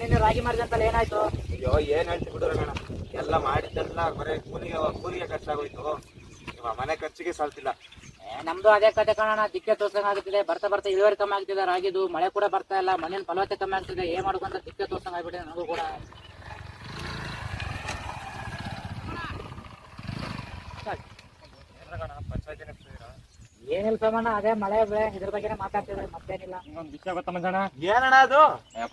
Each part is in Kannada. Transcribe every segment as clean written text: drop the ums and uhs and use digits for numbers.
ನೀನು ರಾಗಿ ಮಾಡಿದಂತಲ್ಲ ಏನಾಯ್ತು? ಅಯ್ಯೋ ಏನ್ ಹೇಳ್ತಿ ಬಿಡೋಣ, ಎಲ್ಲ ಮಾಡಿದ್ದೆಲ್ಲ ಬರೀ ಕೂಲಿಗೆ ಖರ್ಚಾಗೋಯ್ತು. ಮನೆ ಖರ್ಚಿಗೆ ಸಾಲ್ತಿಲ್ಲ. ನಮ್ದು ಅದೇ ಕತೆ ಕಾಣೋಣ, ದಿಕ್ಕೆ ತೋರ್ಸಂಗ್ ಆಗುತ್ತಿದೆ. ಬರ್ತಾ ಬರ್ತಾ ಇಳುವರಿ ಕಮ್ಮಿ ಆಗ್ತಿದೆ ರಾಗಿದು. ಮಳೆ ಕೂಡ ಬರ್ತಾ ಇಲ್ಲ, ಮನೇಲಿ ಫಲವತ್ತತೆ ಕಮ್ಮಿ ಆಗ್ತಿದೆ. ಏನ್ ಮಾಡ್ಕೊಂತ ದಿಕ್ಕೆ ತೋರ್ಸಂಗ್ ಆಗ್ಬಿಟ್ಟಿದೆ ನನಗೂ ಕೂಡ. ಏನಿಲ್ಲ ಸೋಮಣ್ಣ, ಅದೇ ಮಳೆ ಬೆಳೆ ಇದ್ರ ಬಗ್ಗೆ ಮಾತಾಡ್ತಿದ್ರೆ ಮತ್ತೇನಿಲ್ಲ. ಒಂದು ವಿಷಯ ಗೊತ್ತಾ ಮಂಜಣ್ಣ? ಏನಣ್ಣ ಅದು?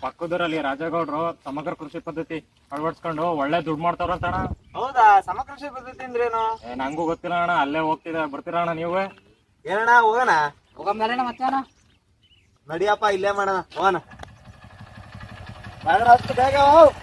ಪಕ್ಕದೂರಲ್ಲಿ ರಾಜೇಗೌಡರು ಸಮಗ್ರ ಕೃಷಿ ಪದ್ಧತಿ ಅಳವಡಿಸ್ಕೊಂಡು ಒಳ್ಳೆ ದುಡ್ಡು ಮಾಡ್ತಾರಂತಣ್ಣ. ಹೌದಾ? ಸಮಗ್ರ ಕೃಷಿ ಪದ್ಧತಿ ಅಂದ್ರೇನು? ನಂಗೂ ಗೊತ್ತಿಲ್ಲ ಅಣ್ಣ. ಅಲ್ಲೇ ಹೋಗ್ತಿದೆ, ಬರ್ತೀರಾ ಅಣ್ಣ ನೀವು? ಏನಣ್ಣ ಹೋಗೋಣ? ಹೋಗಂಬರೋಣ ಮತ್ತೇನ? ನಡಿಯಪ್ಪ, ಇಲ್ಲೇ ಮಾಡೋಣ, ಹೋಗೋಣ. ಅಷ್ಟು ಬೇಗ ಹೋಗ್.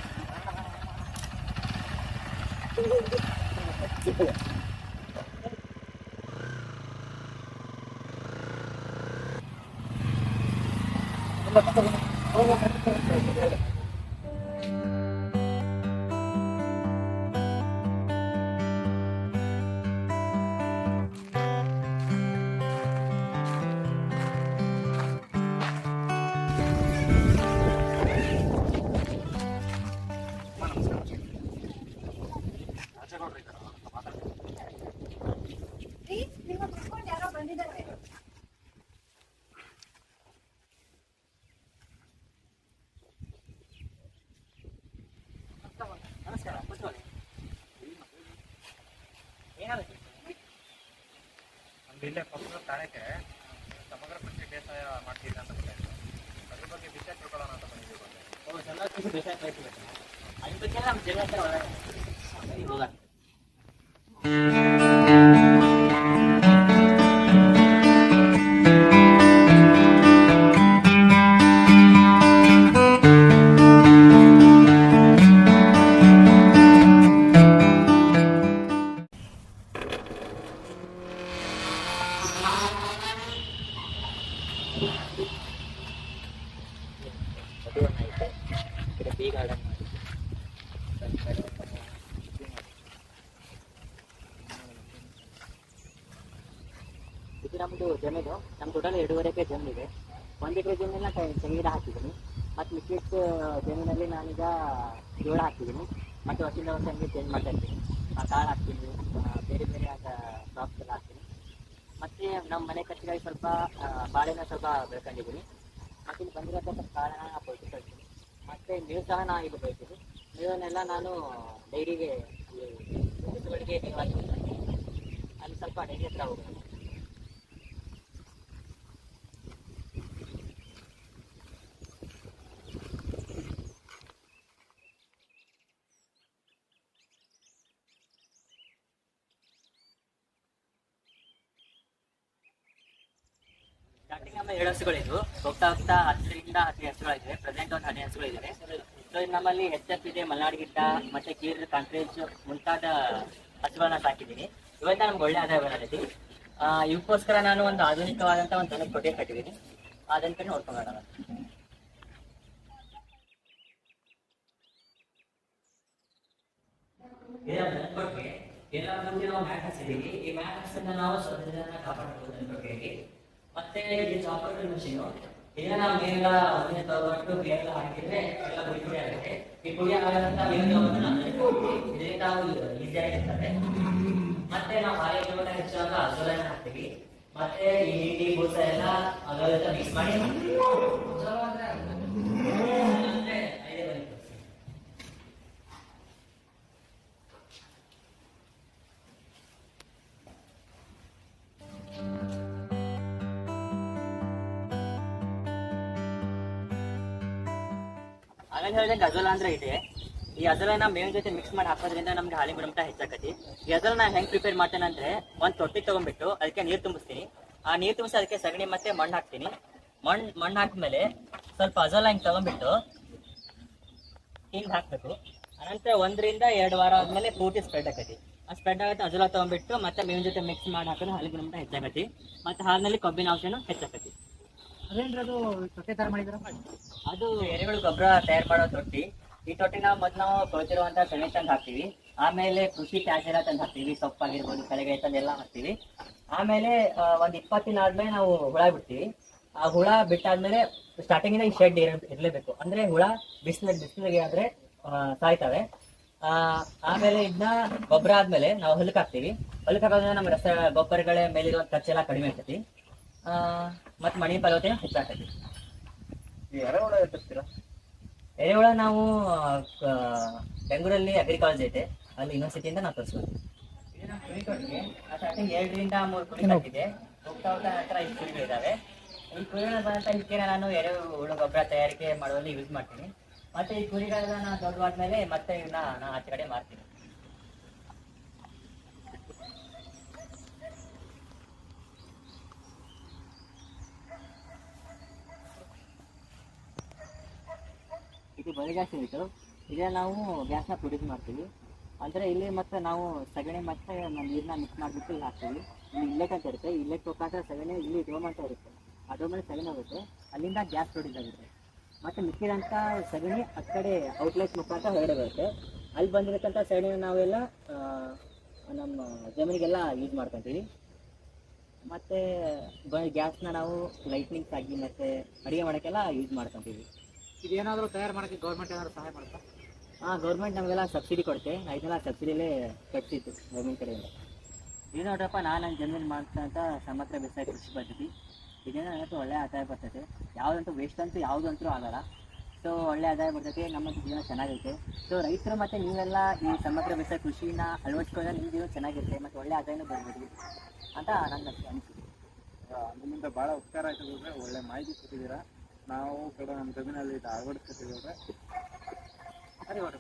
ಇಲ್ಲೇ ಪಕ್ಕದ ತಾಳಕ್ಕೆ ಸಮಗ್ರ ಕೃಷಿ ಬೇಸಾಯ ಮಾಡ್ತಿದ್ದೆ ಅಂತ ಗೊತ್ತಾಯ್ತು. ಅದ್ರ ಬಗ್ಗೆ ವಿಷಯ ತಿಳ್ಕೊಳ್ಳೋಣ ಅಂತ ಬಂದಿದ್ದೀವಿ. ಇದು ನಮ್ಮದು ಜಮೀನು. ನಮ್ಮ ಟೋಟಲ್ 2.5 ಎಕರೆ ಜಮೀನಿದೆ. 1 ಎಕರೆ ಜಮೀನಿನ ತೆಂಗಿನ ಗಿಡ ಹಾಕಿದ್ದೀನಿ. ಮತ್ತು ಮಿಕ್ಕಿದ ಜಮೀನಲ್ಲಿ ನಾನೀಗ ಜೋಳ ಹಾಕಿದ್ದೀನಿ. ಮತ್ತು ವರ್ಷದಿಂದ ವರ್ಷ ಹಂಗೆ ಚೇಂಜ್ ಮಾಡ್ತಾ ಇರ್ತೀನಿ. ಕಾಳು ಹಾಕ್ತೀನಿ, ಬೇರೆ ಬೇರೆ ಕ್ರಾಪ್ಸ್ ಎಲ್ಲ ಹಾಕ್ತೀನಿ. ಮತ್ತು ನಮ್ಮ ಮನೆ ಖರ್ಚಿಗಾಗಿ ಸ್ವಲ್ಪ ಬಾಳೆನ ಸ್ವಲ್ಪ ಬೆಳ್ಕೊಂಡಿದ್ದೀನಿ. ಮತ್ತು ಇಲ್ಲಿ ಬಂದಿರೋಂಥ ಕಾಳನ್ನ ಬೈದು ಕಳ್ತೀನಿ. ಮತ್ತು ಮೇವು ಸಹ ನಾನು ಇಲ್ಲಿ ಬೈತೀನಿ. ಮೇವನ್ನೆಲ್ಲ ನಾನು ಡೈರಿಗೆ ಹಸುಗಳಿಗೆ ಮೇವು ಹಾಕ್ತೀನಿ. ಅಲ್ಲಿ ಸ್ವಲ್ಪ ಡೈರಿ ಹತ್ರ ಹೋಗೋದು. ಸ್ಟಾರ್ಟಿಂಗ್ ನಮ್ಮ 7 ಹಸುಗಳಿದ್ವು. ಹೋಗ್ತಾ ಹೋಗ್ತಾ 10ರಿಂದ 15 ಹಸುಗಳಿವೆ. ಪ್ರೆಸೆಂಟ್ ಒಂದು 15 ಹಸುಗಳಿದ್ದಾರೆ. ಸೊ ನಮ್ಮಲ್ಲಿ HF ಇದೆ, ಮಲೆನಾಡು ಗಿಡ್ಡ, ಮತ್ತೆ ಗೀರ್, ಕಾಂಕ್ರೇಜ್ ಮುಂತಾದ ಹಸುಗಳನ್ನ ಸಾಕಿದ್ದೀನಿ. ಇವರಿಂದ ನಮ್ಗೆ ಒಳ್ಳೆ ಆದಾಯ ಬರತೈತಿ. ಇವಕ್ಕೋಸ್ಕರ ನಾನು ಒಂದು ಆಧುನಿಕವಾದಂಥ ಒಂದು ದನದ ಕೊಟ್ಟಿಗೆ ಕಟ್ಟಿದ್ದೀನಿ. ಅದನ್ನ ನೋಡ್ಕೊಳ್ಳೋಣ. ಎಲ್ಲ ಮುಂಚೆ ನಾವು ಮ್ಯಾಟ್ ಹಾಕ್ಸಿದ್ದೀವಿ. ಈ ಮ್ಯಾಟ್ ಹಾಕ್ಸಿಂದ ನಾವು ಸ್ವಚ್ಛತೆಯನ್ನ ಕಾಪಾಡಬಹುದು ದನಕೊಟ್ಟಿಗೆಗೆ. ಮತ್ತೆ ಈ ಚಾಪರ್ ಮಷೀನು ಇದನ್ನ ನಾವು ಮೇಲೆಲ್ಲ ಅದನ್ನೇ ತಗೊಂಡು ಮೇಲೆಲ್ಲ ಹಾಕಿದ್ರೆ ಎಲ್ಲ ಪುಡಿ ಆಗುತ್ತೆ. ಈ ಪುಡಿ ಆಗೋದಂತ ಇದರಿಂದ ಈಸಿಯಾಗಿ ಇರ್ತದೆ. ಮತ್ತೆ ನಾವು ಹಾಗೆ ಹೆಚ್ಚಾಗ ಅಜೋಲನ್ನ ಹಾಕ್ತೀವಿ. ಮತ್ತೆ ಈ ನೀಟಿ ಬೂಸ ಎಲ್ಲ ಅದರ ಜೊತೆ ಮಿಕ್ಸ್ ಮಾಡಿ ಆಮೇಲೆ ಹೇಳಿದಂಗೆ ಅಜೋಲ ಅಂದ್ರೆ ಇದೆ. ಈ ಅಜೋಲನ ಮೇವಿನ ಜೊತೆ ಮಿಕ್ಸ್ ಮಾಡಿ ಹಾಕೋದ್ರಿಂದ ನಮ್ಗೆ ಹಾಲಿನ ಗುಣಮಟ್ಟ ಹೆಚ್ಚಾಕತಿ. ಈ ಅಜೋಲನ ಹೆಂಗ್ ಪ್ರಿಪೇರ್ ಮಾಡ್ತೇನೆ ಅಂದ್ರೆ, ಒಂದು ತೊಟ್ಟಿ ತಗೊಂಡ್ಬಿಟ್ಟು ಅದಕ್ಕೆ ನೀರು ತುಂಬಿಸ್ತೀನಿ. ಆ ನೀರು ತುಂಬಿಸಿ ಅದಕ್ಕೆ ಸಗಣಿ ಮತ್ತೆ ಮಣ್ಣು ಹಾಕ್ತೀನಿ. ಮಣ್ಣು ಹಾಕಿದ್ಮೇಲೆ ಸ್ವಲ್ಪ ಅಜೋಲ ಹಿಂಗೆ ತಗೊಂಡ್ಬಿಟ್ಟು ಹಿಂಗೆ ಹಾಕ್ಬೇಕು. ಅನಂತರ 1 ರಿಂದ 2 ವಾರ ಆದ್ಮೇಲೆ ಪೂರ್ತಿ ಸ್ಪ್ರೆಡ್ ಆಕತಿ. ಆ ಸ್ಪ್ರೆಡ್ ಆಗುತ್ತೆ. ಅಜೋಲ ತಗೊಂಡ್ಬಿಟ್ಟು ಮತ್ತೆ ಮೇವಿನ ಜೊತೆ ಮಿಕ್ಸ್ ಮಾಡಿ ಹಾಕಿದ್ರೆ ಹಾಲಿನ ಗುಣಮಟ್ಟ ಹೆಚ್ಚಾಗತಿ. ಮತ್ತೆ ಹಾಲಿನಲ್ಲಿ ಕೊಬ್ಬಿನ ಅಂಶನೂ ಹೆಚ್ಚಾಕತಿ. ಅದೇನ್ರದು ತೊಟ್ಟೆ ತರ ಮಾಡಿದ್ರ? ಅದು ಎರೆಹುಳು ಗೊಬ್ಬರ ತಯಾರು ಮಾಡೋ ತೊಟ್ಟಿ. ಈ ತೊಟ್ಟಿನ ಮೊದಲು ನಾವು ಕೊಳ್ತಿರುವಂತ ಸೆಣೆ ತಂದು ಹಾಕ್ತೀವಿ. ಆಮೇಲೆ ಕೃಷಿ ತ್ಯಾಜ್ಯ ತಂದು ಹಾಕ್ತೀವಿ. ಸೊಪ್ಪಾಗಿರ್ಬೋದು, ಕಳೆಗೆ ತಂದು ಎಲ್ಲ ಹಾಕ್ತೀವಿ. ಆಮೇಲೆ ಒಂದು 20 ದಿನ ಆದ್ಮೇಲೆ ನಾವು ಹುಳ ಬಿಡ್ತೀವಿ. ಆ ಹುಳ ಬಿಟ್ಟಾದ್ಮೇಲೆ ಸ್ಟಾರ್ಟಿಂಗಿಂದ ಈ ಶೆಡ್ ಇರಲೇಬೇಕು. ಅಂದ್ರೆ ಹುಳ ಬಿಸಿಲಿಗೆ ಆದ್ರೆ ಸಾಯ್ತವೆ. ಆಮೇಲೆ ಇದನ್ನ ಗೊಬ್ಬರ ಆದ್ಮೇಲೆ ನಾವು ಹೊಲಕ್ಕೆ ಹಾಕ್ತೀವಿ. ಹೊಲಕ್ಕೆ ಹಾಕೋದ್ರಿಂದ ನಮ್ಮ ಗೊಬ್ಬರಗಳ ಮೇಲಿರೋ ಖರ್ಚೆಲ್ಲ ಕಡಿಮೆ ಆಗ್ತೈತಿ. ಮತ್ತು ಮಣ್ಣಿನ ಫಲವತ್ತತೆ ಹೆಚ್ಚಾಗ್ತೈತಿ. ಎರೆಹುಳ ಎತ್ತಿರ್ತೀರಾ? ಎರೆಹುಳ ನಾವು ಬೆಂಗಳೂರಲ್ಲಿ ಅಗ್ರಿ ಕಾಲೇಜ್ ಐತೆ, ಅಲ್ಲಿ ಯೂನಿವರ್ಸಿಟಿಯಿಂದ ನಾವು ತರಿಸ್ಬೋದು. ಇದು ನಮ್ಮ ಕುರಿ ಕೊಟ್ಟಿಗೆ ಸ್ಟಾರ್ಟಿಂಗ್ 2 ರಿಂದ 3 ಕುರಿ ಕಟ್ಟಿದೆ. ಹೋಗ್ತಾ ನಂತರ 5 ಕುರಿಗಳಿದ್ದಾವೆ. ಈ ಕುರಿಗಳ ಬಂದಂಥ ಹಿಕ್ಕಿನ ನಾನು ಎರೆಹುಳು ಗೊಬ್ಬರ ತಯಾರಿಕೆ ಮಾಡುವಲ್ಲಿ ಯೂಸ್ ಮಾಡ್ತೀನಿ. ಮತ್ತೆ ಈ ಕುರಿಗಳನ್ನ ನಾನು ದೊಡ್ಡವಾದ್ಮೇಲೆ ಮತ್ತೆ ಇವನ್ನ ನಾನು ಆಚೆ ಕಡೆ ಮಾರ್ತೀನಿ. ಇದು ಬಯೋಗ್ಯಾಸ್ ಯೂನಿಟ್. ಇದನ್ನ ನಾವು ಗ್ಯಾಸ್ನ ಪ್ರೊಡ್ಯೂಸ್ ಮಾಡ್ತೀವಿ. ಅಂದರೆ ಇಲ್ಲಿ ಮತ್ತೆ ನಾವು ಸಗಣಿ ಮತ್ತು ನೀರನ್ನ ಮಿಕ್ಸ್ ಮಾಡಿಬಿಟ್ಟು ಇಲ್ಲಿ ಹಾಕ್ತೀವಿ. ಇಲ್ಲಿ ಇಲ್ಲೆಟ್ ಅಂತ ಇರುತ್ತೆ. ಇಲ್ಲೆಟ್ ಮುಖಾಂತರ ಸಗಣಿ ಇಲ್ಲಿ ಡೋಮ್ ಅಂತ ಇರುತ್ತೆ. ಆ ಡೋಮಲ್ಲಿ ಸಗಣಿ ಹೋಗುತ್ತೆ, ಅಲ್ಲಿಂದ ಗ್ಯಾಸ್ ಪ್ರೊಡ್ಯೂಸ್ ಆಗುತ್ತೆ. ಮತ್ತು ಮಿಕ್ಕಿದಂಥ ಸಗಣಿ ಆ ಕಡೆ ಔಟ್ಲೆಟ್ ಮುಖಾಂತರ ಹೊರಗಡೆ ಬರುತ್ತೆ. ಅಲ್ಲಿ ಬಂದಿರತಕ್ಕಂಥ ಸಗಣಿನ ನಾವೆಲ್ಲ ನಮ್ಮ ಜಮೀನಿಗೆಲ್ಲ ಯೂಸ್ ಮಾಡ್ಕೊತೀವಿ. ಮತ್ತು ಗ್ಯಾಸ್ನ ನಾವು ಲೈಟ್ನಿಂಗ್ಸ್ ಆಗಿ ಮತ್ತು ಅಡುಗೆ ಮಾಡೋಕ್ಕೆಲ್ಲ ಯೂಸ್ ಮಾಡ್ಕೊತೀವಿ. ಇದೇನಾದರೂ ತಯಾರು ಮಾಡೋಕ್ಕೆ ಗೌರ್ಮೆಂಟ್ ಏನಾದರೂ ಸಹಾಯ ಮಾಡುತ್ತಾ? ಗೌರ್ಮೆಂಟ್ ನಮಗೆಲ್ಲ ಸಬ್ಸಿಡಿ ಕೊಡುತ್ತೆ. ಇದನ್ನೆಲ್ಲ ಸಬ್ಸಿಡಿಲೇ ಕಟ್ತಿತ್ತು ಗೌರ್ಮೆಂಟ್ ಕಡೆಯಿಂದ. ಇದು ನೋಡ್ರಪ್ಪ, ನಾನು ನನ್ನ ಜಮೀನು ಮಾಡ್ತಂಥ ಸಮಗ್ರ ಬೇಸಾಯ ಕೃಷಿ ಪದ್ಧತಿ. ಇದರಿಂದ ನನಗೆ ಒಳ್ಳೆಯ ಆದಾಯ ಬರ್ತೈತೆ. ಯಾವುದಂತೂ ವೇಸ್ಟ್ ಅಂತೂ ಯಾವುದಂತೂ ಆಗಲ್ಲ. ಸೊ ಒಳ್ಳೆ ಆದಾಯ ಬರ್ತೈತೆ, ನಮ್ಮ ಜೀವನ ಚೆನ್ನಾಗಿರುತ್ತೆ. ಸೊ ರೈತರು ಮತ್ತು ನೀವೆಲ್ಲ ಈ ಸಮಗ್ರ ಬೇಸಾಯ ಕೃಷಿನ ಅಳವಡಿಸ್ಕೊಂಡ್ರೆ ನಿಮ್ಮ ಜೀವನ ಚೆನ್ನಾಗಿರುತ್ತೆ ಮತ್ತು ಒಳ್ಳೆ ಆದಾಯನೂ ಬರ್ಬೋದು ಅಂತ ನನ್ನ ಅನಿಸಿಕೆ. ನಿಮ್ಮಿಂದ ಭಾಳ ಉಪಕಾರ ಆಯ್ತದೆ. ಒಳ್ಳೆ ಮಾಹಿತಿ ಕೊಟ್ಟಿದ್ದೀರಾ. ನಾವು ಕೂಡ ನಮ್ಮ ಜಮೀನಲ್ಲಿ ಇದು ಅಳವಡಿಸ್ಕೊತಿದ್ದೀವಿ. ಸರಿ ಹೊರಟು.